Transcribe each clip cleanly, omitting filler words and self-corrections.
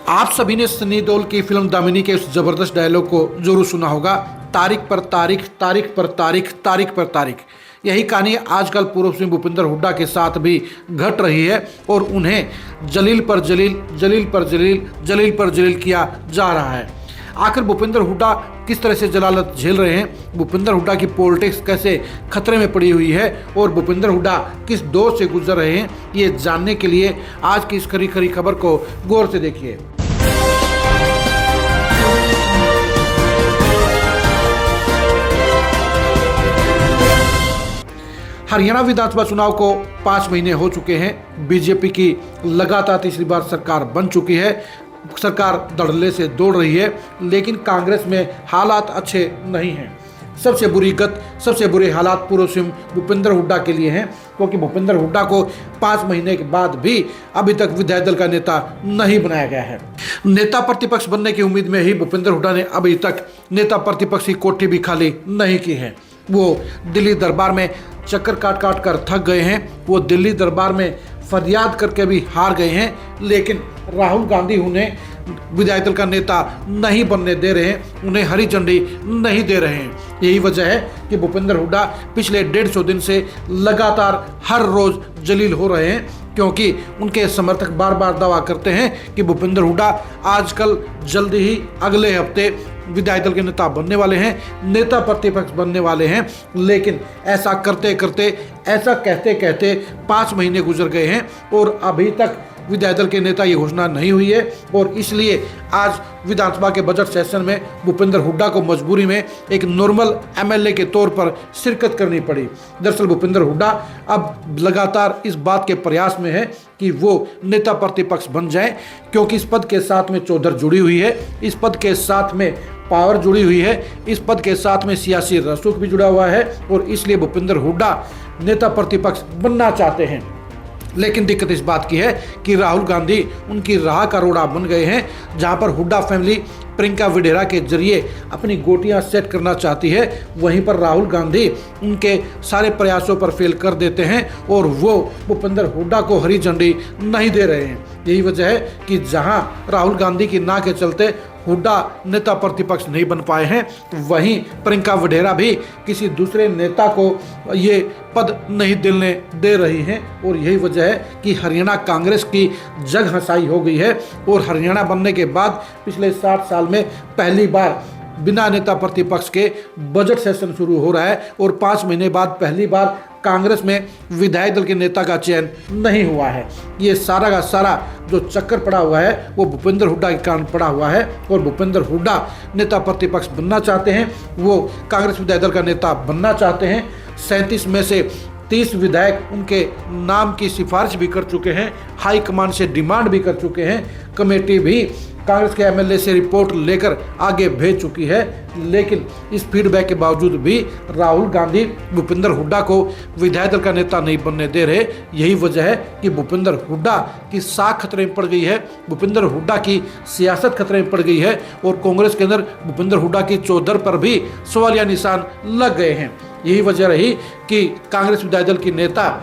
आप सभी ने सनी देओल की फिल्म दामिनी के उस जबरदस्त डायलॉग को जरूर सुना होगा, तारीख पर तारीख, तारीख पर तारीख, तारीख पर तारीख। यही कहानी आजकल पूर्व सीएम भूपेंद्र हुड्डा के साथ भी घट रही है और उन्हें जलील पर जलील, जलील पर जलील, जलील पर जलील किया जा रहा है। आखिर भूपेंद्र हुड्डा किस तरह से जलालत झेल रहे हैं, भूपेंद्र हुड्डा की पॉलिटिक्स कैसे खतरे में पड़ी हुई है और भूपेंद्र हुड्डा किस दौर से गुजर रहे हैं, ये जानने के लिए आज की इस खरी खरी खबर को गौर से देखिए। हरियाणा विधानसभा चुनाव को 5 महीने हो चुके हैं। बीजेपी की लगातार तीसरी बार सरकार बन चुकी है। सरकार धड़ल्ले से दौड़ रही है, लेकिन कांग्रेस में हालात अच्छे नहीं हैं। सबसे बुरी गत, सबसे बुरे हालात पूर्व सीएम भूपेंद्र हुड्डा के लिए हैं, क्योंकि भूपेंद्र हुड्डा को 5 महीने के बाद भी अभी तक विधायक दल का नेता नहीं बनाया गया है। नेता प्रतिपक्ष बनने की उम्मीद में ही भूपेंद्र हुड्डा ने अभी तक नेता प्रतिपक्ष की कोठी भी खाली नहीं की है। वो दिल्ली दरबार में चक्कर काट काट कर थक गए हैं। वो दिल्ली दरबार में फरियाद करके भी हार गए हैं, लेकिन राहुल गांधी उन्हें विधायक दल का नेता नहीं बनने दे रहे हैं, उन्हें हरी झंडी नहीं दे रहे हैं। यही वजह है कि भूपेंद्र हुड्डा पिछले 150 दिन से लगातार हर रोज जलील हो रहे हैं, क्योंकि उनके समर्थक बार बार दावा करते हैं कि भूपेंद्र हुड्डा आजकल जल्दी ही अगले हफ्ते विधायक दल के नेता बनने वाले हैं, नेता प्रतिपक्ष बनने वाले हैं। लेकिन ऐसा करते करते, ऐसा कहते कहते 5 महीने गुजर गए हैं और अभी तक विधायक दल के नेता की घोषणा नहीं हुई है। और इसलिए आज विधानसभा के बजट सेशन में भूपेंद्र हुड्डा को मजबूरी में एक नॉर्मल एमएलए के तौर पर शिरकत करनी पड़ी। दरअसल भूपेंद्र हुड्डा अब लगातार इस बात के प्रयास में है कि वो नेता प्रतिपक्ष बन जाए, क्योंकि इस पद के साथ में चौधर जुड़ी हुई है, इस पद के साथ में पावर जुड़ी हुई है, इस पद के साथ में सियासी रसूख भी जुड़ा हुआ है और इसलिए भूपेंद्र हुड्डा नेता प्रतिपक्ष बनना चाहते हैं। लेकिन दिक्कत इस बात की है कि राहुल गांधी उनकी राह का रोड़ा बन गए हैं। जहां पर हुड्डा फैमिली प्रियंका वडेरा के जरिए अपनी गोटियां सेट करना चाहती है, वहीं पर राहुल गांधी उनके सारे प्रयासों पर फेल कर देते हैं और वो भूपेंद्र हुड्डा को हरी झंडी नहीं दे रहे हैं। यही वजह है कि जहां राहुल गांधी की ना के चलते हुड्डा नेता प्रतिपक्ष नहीं बन पाए हैं, वहीं प्रियंका वडेरा भी किसी दूसरे नेता को ये पद नहीं दिलने दे रही हैं। और यही वजह है कि हरियाणा कांग्रेस की जग हंसाई हो गई है और हरियाणा बनने के बाद पिछले 60 साल में पहली बार बिना नेता प्रतिपक्ष के बजट सेशन शुरू हो रहा है और 5 महीने बाद पहली बार कांग्रेस में विधायक दल के नेता का चयन नहीं हुआ है। ये सारा का सारा जो चक्कर पड़ा हुआ है वो भूपेंद्र हुड्डा के कारण पड़ा हुआ है और भूपेंद्र हुड्डा नेता प्रतिपक्ष बनना चाहते हैं, वो कांग्रेस विधायक दल का नेता बनना चाहते हैं। 37 में से 30 विधायक उनके नाम की सिफारिश भी कर चुके हैं, हाईकमान से डिमांड भी कर चुके हैं, कमेटी भी कांग्रेस के एमएलए से रिपोर्ट लेकर आगे भेज चुकी है। लेकिन इस फीडबैक के बावजूद भी राहुल गांधी भूपेंद्र हुड्डा को विधायक दल का नेता नहीं बनने दे रहे। यही वजह है कि भूपेंद्र हुड्डा की साख खतरे में पड़ गई है, भूपेंद्र हुड्डा की सियासत खतरे में पड़ गई है और कांग्रेस के अंदर भूपेंद्र हुड्डा की चौधर पर भी सवालिया निशान लग गए हैं। यही वजह रही कि कांग्रेस विधायक दल की नेता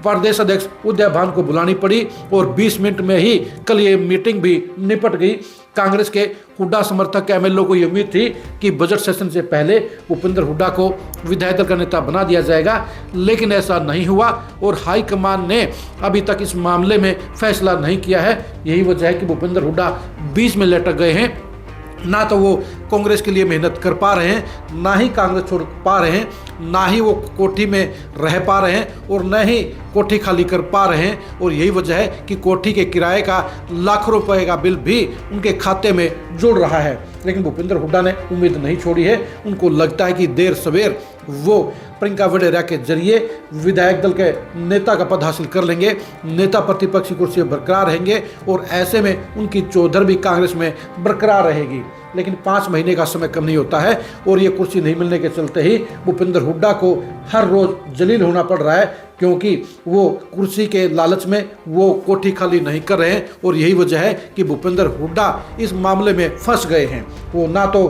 प्रदेश अध्यक्ष उदय भान को बुलानी पड़ी और 20 मिनट में ही कल ये मीटिंग भी निपट गई। कांग्रेस के हुड्डा समर्थक एमएलए को ये उम्मीद थी कि बजट सेशन से पहले भूपेंद्र हुड्डा को विधायक दल का नेता बना दिया जाएगा, लेकिन ऐसा नहीं हुआ और हाईकमान ने अभी तक इस मामले में फैसला नहीं किया है। यही वजह है कि भूपेंद्र हुड्डा बीच में लटक गए हैं। ना तो वो कांग्रेस के लिए मेहनत कर पा रहे हैं, ना ही कांग्रेस छोड़ पा रहे हैं, ना ही वो कोठी में रह पा रहे हैं और न ही कोठी खाली कर पा रहे हैं। और यही वजह है कि कोठी के किराए का लाखों रुपए का बिल भी उनके खाते में जुड़ रहा है। लेकिन भूपेंद्र हुड्डा ने उम्मीद नहीं छोड़ी है। उनको लगता है कि देर सवेर वो प्रियंका वडेरा के जरिए विधायक दल के नेता का पद हासिल कर लेंगे, नेता प्रतिपक्ष की कुर्सी बरकरार रहेंगे और ऐसे में उनकी चौधर भी कांग्रेस में बरकरार रहेगी। लेकिन 5 महीने का समय कम नहीं होता है और ये कुर्सी नहीं मिलने के चलते ही भूपेंद्र हुड्डा को हर रोज जलील होना पड़ रहा है, क्योंकि वो कुर्सी के लालच में वो कोठी खाली नहीं कर रहे हैं। और यही वजह है कि भूपेंद्र हुड्डा इस मामले में फंस गए हैं। वो ना तो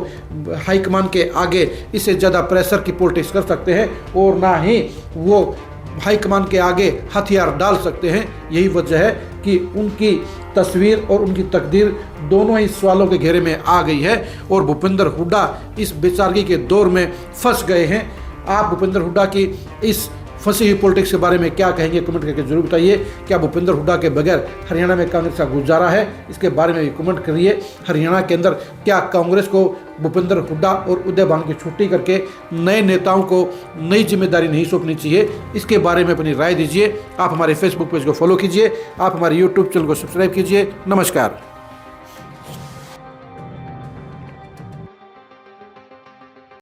हाईकमान के आगे इससे ज़्यादा प्रेशर की पॉलिटिक्स कर सकते हैं और ना ही वो हाईकमान के आगे हथियार डाल सकते हैं। यही वजह है कि उनकी तस्वीर और उनकी तकदीर दोनों ही सवालों के घेरे में आ गई है और भूपेंद्र हुड्डा इस बेचारगी के दौर में फंस गए हैं। आप भूपेंद्र हुड्डा की इस फंसी हुई पॉलिटिक्स के बारे में क्या कहेंगे, कमेंट करके जरूर बताइए। क्या भूपेंद्र हुड्डा के बगैर हरियाणा में कांग्रेस का गुजारा है, इसके बारे में भी कमेंट करिए। हरियाणा के अंदर क्या कांग्रेस को भूपेंद्र हुड्डा और उदय भान की छुट्टी करके नए नेताओं को नई जिम्मेदारी नहीं सौंपनी चाहिए, इसके बारे में अपनी राय दीजिए। आप हमारे फेसबुक पेज को फॉलो कीजिए, आप हमारे यूट्यूब चैनल को सब्सक्राइब कीजिए। नमस्कार।